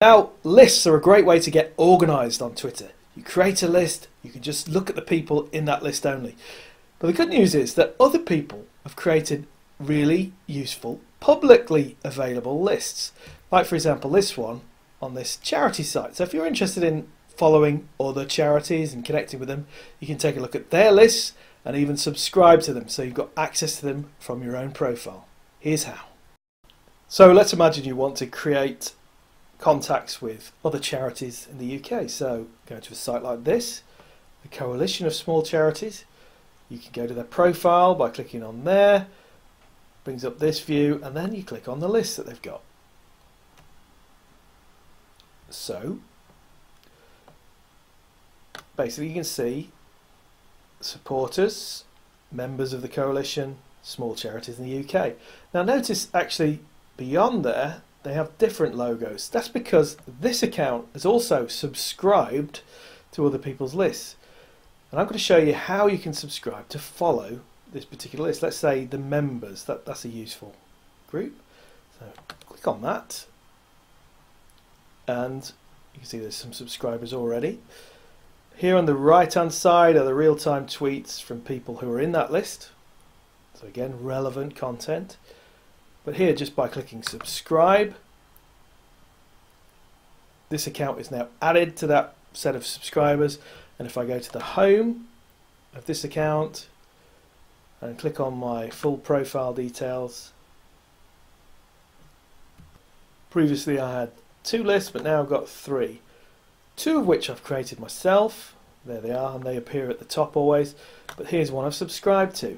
Now, lists are a great way to get organised on Twitter. You create a list, you can just look at the people in that list only. But the good news is that other people have created really useful, publicly available lists. Like, for example, this one on this charity site. So if you're interested in following other charities and connecting with them, you can take a look at their lists and even subscribe to them so you've got access to them from your own profile. Here's how. So let's imagine you want to create contacts with other charities in the UK. So go to a site like this, the Coalition of Small Charities. You can go to their profile by clicking on there, brings up this view, and then you click on the list that they've got. So basically you can see supporters, members of the coalition, small charities in the UK. Now notice actually beyond there they have different logos. That's because this account is also subscribed to other people's lists. And I'm going to show you how you can subscribe to follow this particular list. Let's say the members, that's a useful group. So click on that. And you can see there's some subscribers already. Here on the right hand side are the real-time tweets from people who are in that list. So again, relevant content. But here, just by clicking subscribe, this account is now added to that set of subscribers. And if I go to the home of this account and click on my full profile details, previously I had 2 lists, but now I've got 3. 2 of which I've created myself. There they are, and they appear at the top always. But here's one I've subscribed to.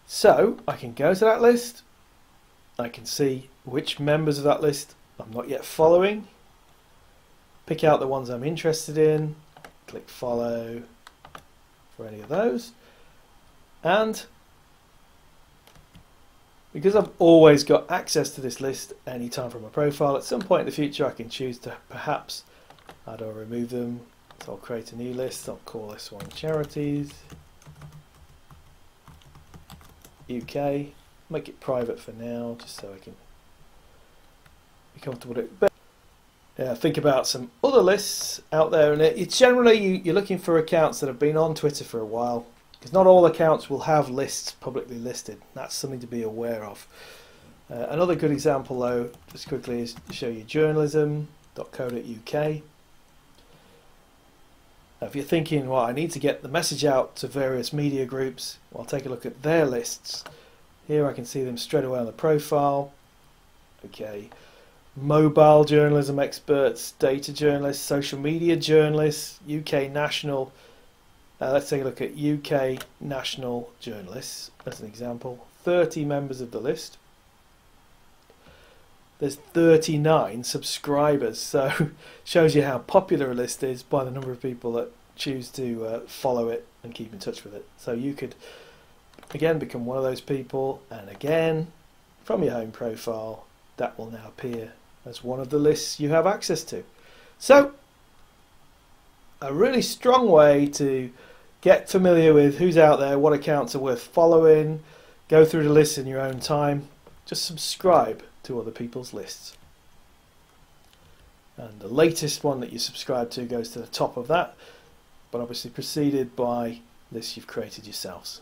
So I can go to that list. I can see which members of that list I'm not yet following. Pick out the ones I'm interested in. Click follow for any of those. And because I've always got access to this list anytime from my profile, at some point in the future I can choose to perhaps add or remove them. So I'll create a new list. I'll call this one Charities UK. Make it private for now, just so I can be comfortable with it. But think about some other lists out there, and it's generally you're looking for accounts that have been on Twitter for a while, because not all accounts will have lists publicly listed. That's something to be aware of. Another good example, though, just quickly, is to show you journalism.co.uk. Now, if you're thinking, well, I need to get the message out to various media groups, well, take a look at their lists. Here I can see them straight away on the profile. Okay, mobile journalism experts, data journalists, social media journalists, UK national. Let's take a look at UK national journalists as an example. 30 members of the list. There's 39 subscribers, so shows you how popular a list is by the number of people that choose to follow it and keep in touch with it. So you could again become one of those people, and again from your home profile that will now appear as one of the lists you have access to. So a really strong way to get familiar with who's out there, what accounts are worth following, go through the list in your own time. Just subscribe to other people's lists, and the latest one that you subscribe to goes to the top of that, but obviously preceded by lists you've created yourselves.